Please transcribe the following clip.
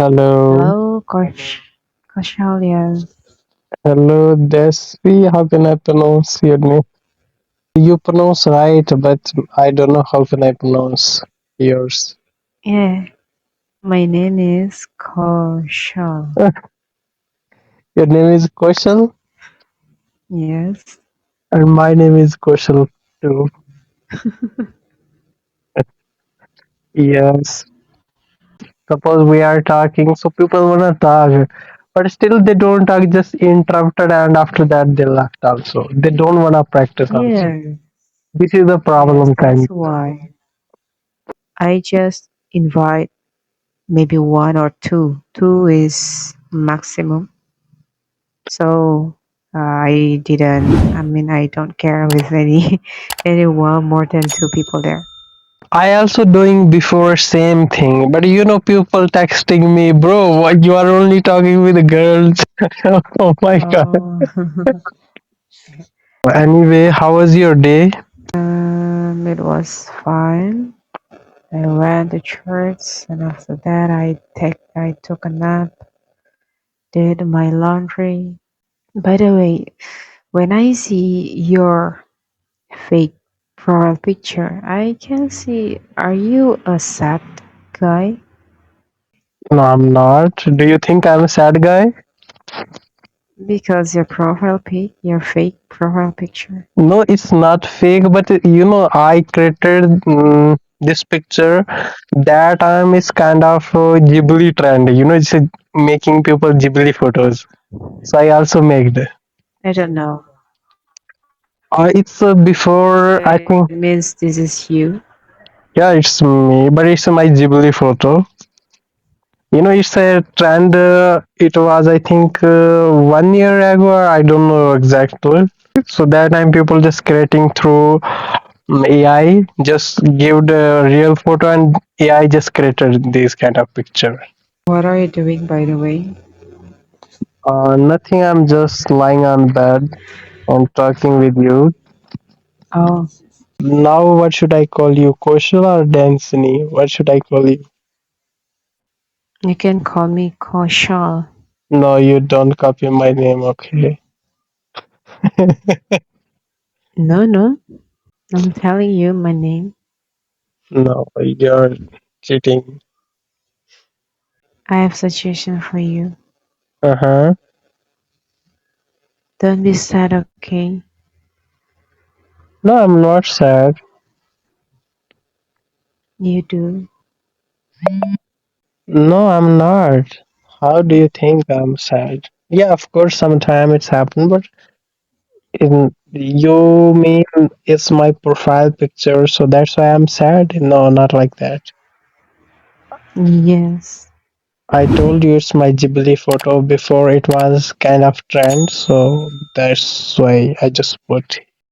Hello, Hello, Koshal, yes. hello, Desvi. How can I pronounce your name? You pronounce right, but I don't know how can I pronounce yours. Yeah, my name is Koshal. Your name is Koshal, Yes. and my name is Koshal too. Yes. Suppose we are talking, so people wanna talk, but still they don't talk. Just interrupted, and after that they left. Also, they don't wanna practice. Also, Yeah, this is the yes, problem. that's Kind. why I just invite maybe one or two. Two is maximum. So I don't care with anyone more than two people there. I also doing before same thing, but people texting me, bro, what you are only talking with the girls. Oh my god. Oh, Anyway, how was your day? it was fine. I went to church, and after that, I took a nap, did my laundry. By the way, when I see your fake profile picture, I can see. Are you a sad guy? No, I'm not. Do you think I'm a sad guy? Because your fake profile picture. No, it's not fake, but I created this picture. That time is kind of Ghibli trend. It's making people Ghibli photos. So I also made. I don't know. It's before, So I it think. means this is you. Yeah, it's me, but it's my Ghibli photo. It's a trend. It was, I think, 1 year ago, or I don't know exactly. So that time, people just creating through AI, just give the real photo, and AI just created this kind of picture. What are you doing, by the way? Nothing. I'm just lying on bed and talking with you. Oh, Now, what should I call you, Koshal or Dancini? What should I call you? you can call me Koshal. No, you don't copy my name, okay? No, no. I'm telling you my name. No, you're cheating. I have suggestion for you. Uh-huh. Don't be sad, okay? No, I'm not sad. You do. No, I'm not. How do you think I'm sad? Yeah, of course, sometime it's happened, but you mean it's my profile picture, so that's why I'm sad? No, not like that. Yes. I told you it's my Ghibli photo before it was kind of trend, so that's why I just put.